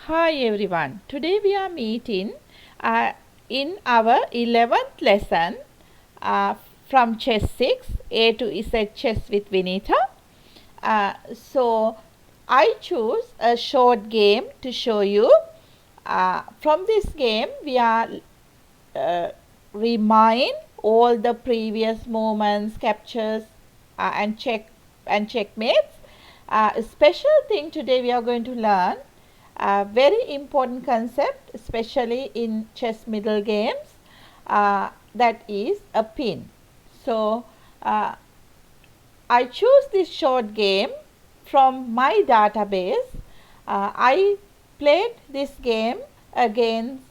Hi everyone. Today we are meeting in our 11th lesson uh, from Chess 6 A to Z Chess with Vinita. So I choose a short game to show you. From this game we are uh, remind all the previous movements, captures and checkmates. A special thing today we are going to learn a very important concept, especially in chess middle games, that is a pin. So I choose this short game from my database. I played this game against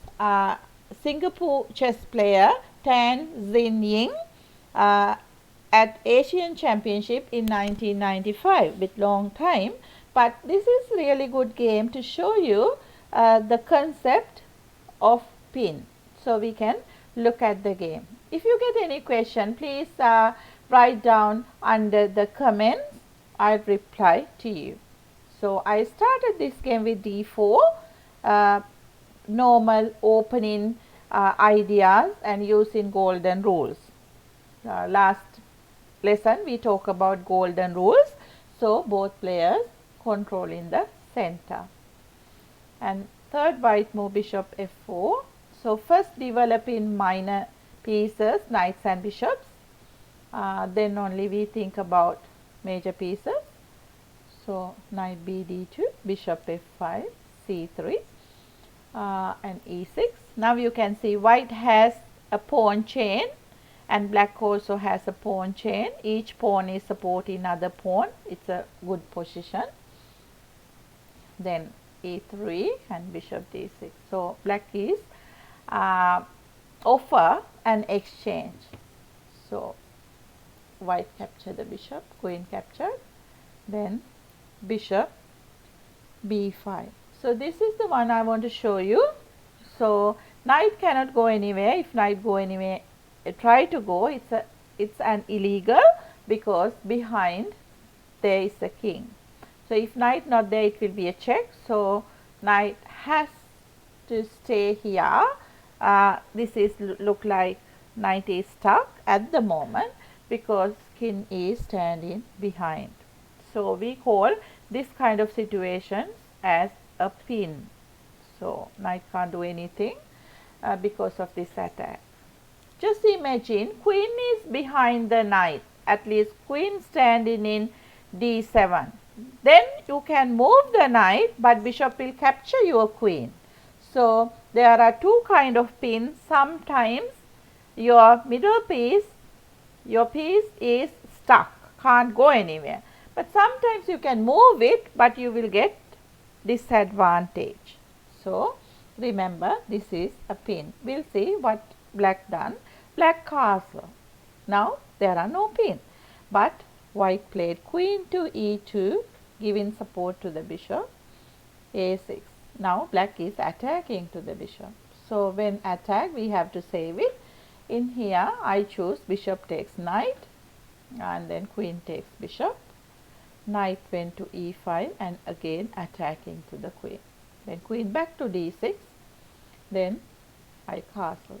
Singapore chess player Tan Zin Ying at Asian Championship in 1995 with long time. But this is really good game to show you the concept of pin. So we can look at the game. If you get any question, please write down under the comments. I'll reply to you. So I started this game with d4, normal opening ideas and using golden rules. Last lesson we talk about golden rules. So both players controlling the center. And third white move bishop f4. So first developing minor pieces, knights and bishops. Then only we think about major pieces. So knight b d2, bishop f5, c3 and e6. Now you can see white has a pawn chain and black also has a pawn chain. Each pawn is supporting another pawn. It's a good position. Then e3 and bishop d6. So black is offer an exchange. So white capture the bishop, queen captured, then bishop b5. So this is the one I want to show you. So knight cannot go anywhere. If knight go anywhere, try to go, it's an illegal because behind there is a king. So if knight not there, it will be a check. So knight has to stay here. This is look like knight is stuck at the moment because king is standing behind. So we call this kind of situations as a pin. So knight can't do anything because of this attack. Just imagine queen is behind the knight, at least queen standing in d7. Then you can move the knight, but bishop will capture your queen. So there are two kind of pins. Sometimes your middle piece, your piece is stuck, can't go anywhere. But sometimes you can move it, but you will get disadvantage. So remember, this is a pin. We'll see what black done. Black castle. Now there are no pin, but white played queen to e2, giving support to the bishop, a6. Now black is attacking to the bishop. So when attack, we have to save it. In here I choose bishop takes knight and then queen takes bishop. Knight went to e5 and again attacking to the queen. Then queen back to d6. Then I castle.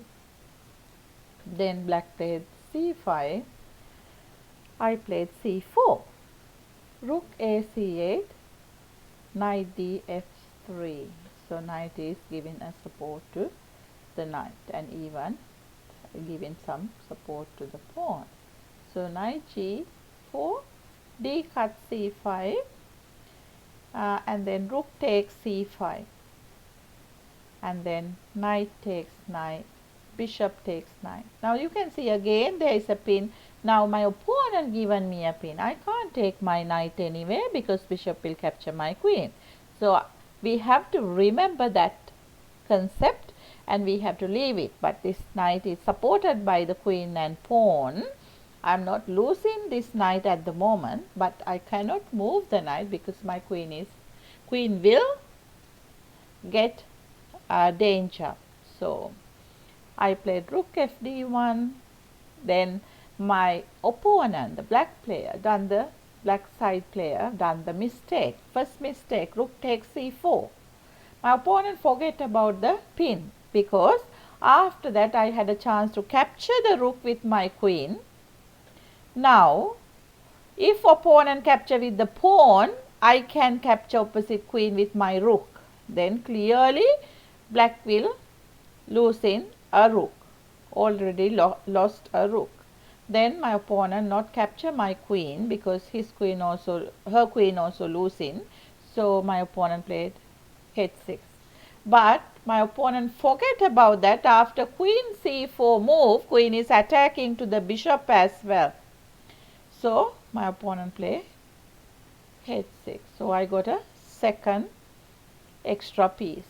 Then black played c5. I played c4. Rook a c8. Knight d f3. So knight is giving a support to the knight and even giving some support to the pawn. So knight g4. D cut c5 and then rook takes c5 and then knight takes knight, bishop takes knight. Now you can see again there is a pin. Now my opponent given me a pin. I can't take my knight anywhere because bishop will capture my queen. So we have to remember that concept and we have to leave it. But this knight is supported by the queen and pawn. I am not losing this knight at the moment, but I cannot move the knight because my queen will get danger. So I played rook fd1. Then my opponent, the black player, black side player done the mistake. First mistake, rook takes c4. my opponent forget about the pin, because after that I had a chance to capture the rook with my queen. Now if opponent capture with the pawn, I can capture opposite queen with my rook. Then clearly black will lose in a rook. Already lost a rook. Then my opponent not capture my queen, because her queen also losing. So my opponent played h6. But my opponent forget about that. After queen c4 move, queen is attacking to the bishop as well. So my opponent play h6. So I got a second extra piece.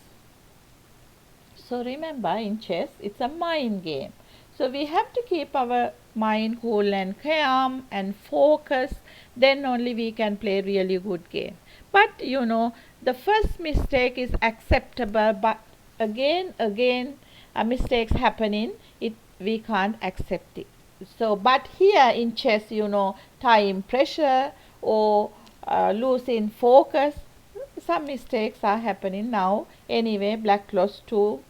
So remember, in chess it's a mind game. So we have to keep our mind cool and calm and focus. Then only we can play really good game. But you know, the first mistake is acceptable, but again mistakes happening, we can't accept it. So but here in chess, you know, time pressure or losing focus, some mistakes are happening. Now anyway, black lost two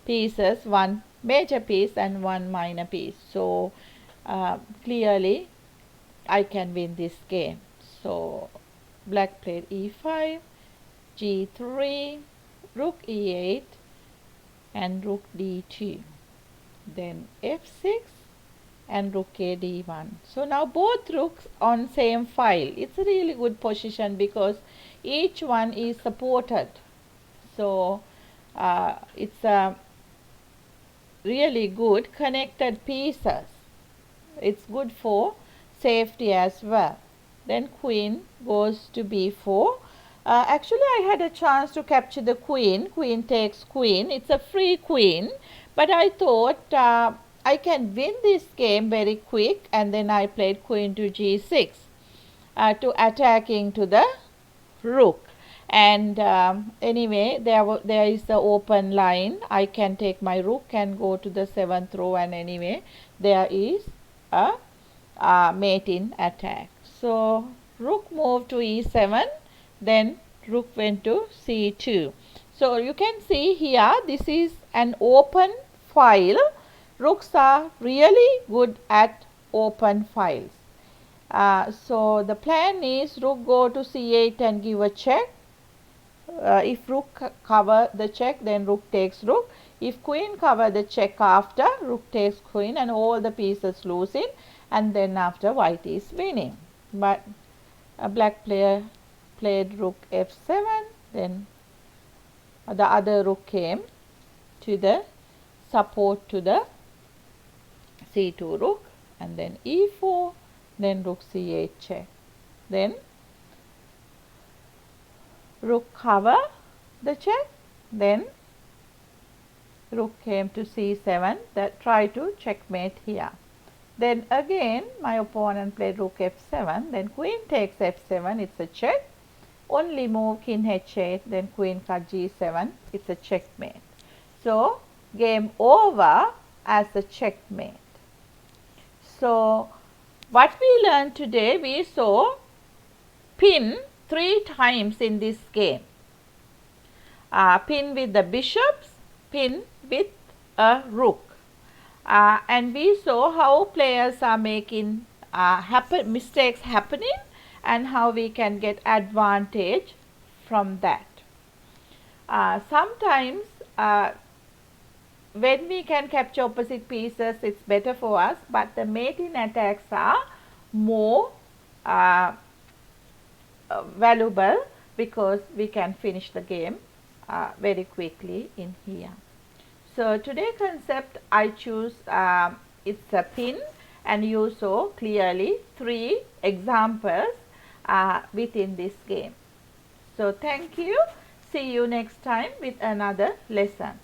pieces, one major piece and one minor piece. So clearly I can win this game. So black played e5, g3, rook e8 and rook d2, then f6 and rook a d1. So now both rooks on same file. It's a really good position because each one is supported. So it's a really good connected pieces. It's good for safety as well. Then queen goes to b4. Actually I had a chance to capture the queen. Queen takes queen. It's a free queen. But I thought I can win this game very quick, and then I played queen to g6 to attacking to the rook. And anyway, there is the open line. I can take my rook and go to the 7th row, and anyway there is a mating attack. So rook moved to e7, then rook went to c2. So you can see here, this is an open file. Rooks are really good at open files. So the plan is rook go to c8 and give a check. If rook cover the check, then rook takes rook. If queen cover the check after, rook takes queen and all the pieces losing, and then after white is winning. But a black player played rook f7, then the other rook came to the support to the c2 rook, and then e4, then rook c8 check. Then rook cover the check, then rook came to c7, that try to checkmate here. Then again my opponent played rook f7, then queen takes f7, it's a check. Only move king h8, then queen cut g7, it's a checkmate. So game over as a checkmate. So what we learned today, we saw pin 3 times in this game. Pin with the bishops, pin with a rook. And we saw how players are making mistakes happening and how we can get advantage from that. Sometimes when we can capture opposite pieces, it's better for us, but the mating attacks are more valuable because we can finish the game very quickly in here. So today's concept I choose, it's a pin, and you saw clearly 3 examples within this game. So thank you. See you next time with another lesson.